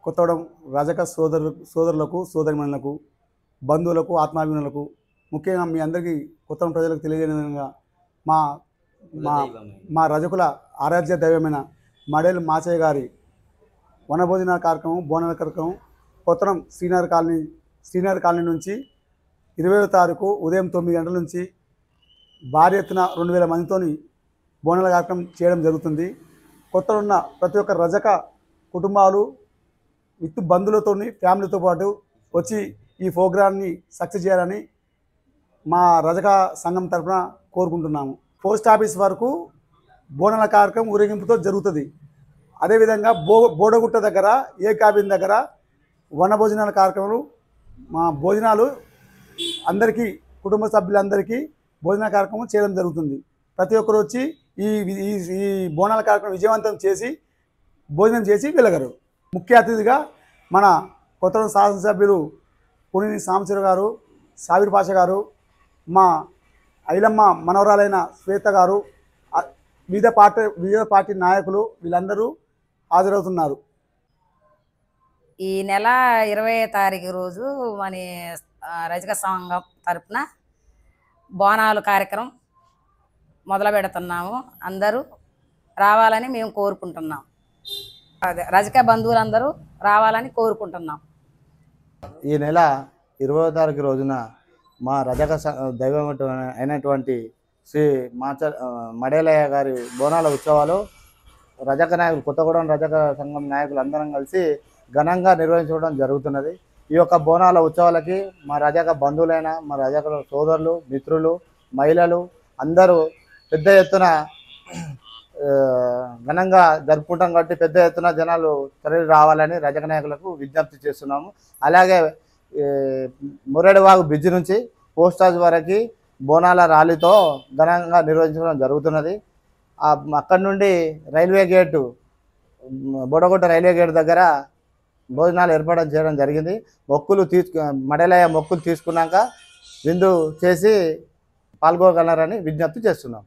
కొత్తగూడెం రజక సోదరులకు సోదరిమణులకు బంధువులకు ఆత్మాభిమానులకు ముఖ్యంగా మీ అందరికీ కొత్తగూడెం ప్రజలకు తెలియజేయని విధంగా మా మా మా రజకుల ఆరాధ్య దైవమైన మడేలు మాచయ్య గారి వనభోజన కార్యక్రమం బోనాల కార్యక్రమం కొత్తగూడెం శ్రీనగర్ కాలనీ నుంచి 20వ తారీఖు ఉదయం 9 గంటల నుంచి భారీ ఎత్తున 2000 మందితోని బోనాల కార్యక్రమం చేయడం జరుగుతుంది. కొత్తలో ఉన్న ప్రతి ఒక్క రజక కుటుంబాలు విత్ బంధువులతోని ఫ్యామిలీతో పాటు వచ్చి ఈ ప్రోగ్రాన్ని సక్సెస్ చేయాలని మా రజక సంఘం తరఫున కోరుకుంటున్నాము. పోస్ట్ ఆఫీస్ వరకు బోనాల కార్యక్రమం ఊరేగింపుతో జరుగుతుంది. అదేవిధంగా బోడగుట్ట దగ్గర ఏ క్యాబిన్ దగ్గర వనభోజనాల కార్యక్రమాలు మా భోజనాలు అందరికీ కుటుంబ సభ్యులందరికీ భోజన కార్యక్రమం చేయడం జరుగుతుంది. ప్రతి ఒక్కరు వచ్చి ఈ ఈ బోనాల కార్యక్రమం విజయవంతం చేసి భోజనం చేసి వెళ్ళగలరు. ముఖ్య అతిథిగా మన కొత్తగూడెం శాసనసభ్యులు పునేని సాంబశివరావు గారు, సాబిర్ పాషా గారు, మా ఐలమ్మ మనవరాలైన శ్వేత గారు, వివిధ పార్టీ నాయకులు వీళ్ళందరూ హాజరవుతున్నారు. ఈ నెల 20వ తారీఖు రోజు మన రజక సంఘం తరపున బోనాలు కార్యక్రమం మొదలు పెడుతున్నాము. అందరూ రావాలని మేము కోరుకుంటున్నాం. అదే రజక బంధువులందరూ రావాలని కోరుకుంటున్నాం. ఈ నెల 20వ తారీఖు రోజున మా రజక దైవం అయినటువంటి శ్రీ మడేలయ్య గారి బోనాల ఉత్సవాలు రజక నాయకులు కొత్తగూడెం రజక సంఘం నాయకులు అందరం కలిసి ఘనంగా నిర్వహించడం జరుగుతున్నది. ఈ యొక్క బోనాల ఉత్సవాలకి మా రజక బంధువులైన మా రజక సోదరులు, మిత్రులు, మహిళలు అందరూ పెద్ద ఎత్తున ఘనంగా జరుపుకుంటాం కాబట్టి పెద్ద ఎత్తున జనాలు తరలి రావాలని రజక నాయకులకు విజ్ఞప్తి చేస్తున్నాము. అలాగే మురడివాగు బ్రిడ్జి నుంచి పోస్ట్ ఆఫీస్ వరకు బోనాల ర్యాలీతో ఘనంగా నిర్వహించడం జరుగుతున్నది. అక్కడి నుండి railway gate Bodagutta railway gate దగ్గర భోజనాలు ఏర్పాటు చేయడం జరిగింది. మడేలయ్య మొక్కులు తీసుకున్నాక విందు చేసి పాల్గొగలరని విజ్ఞప్తి చేస్తున్నాం.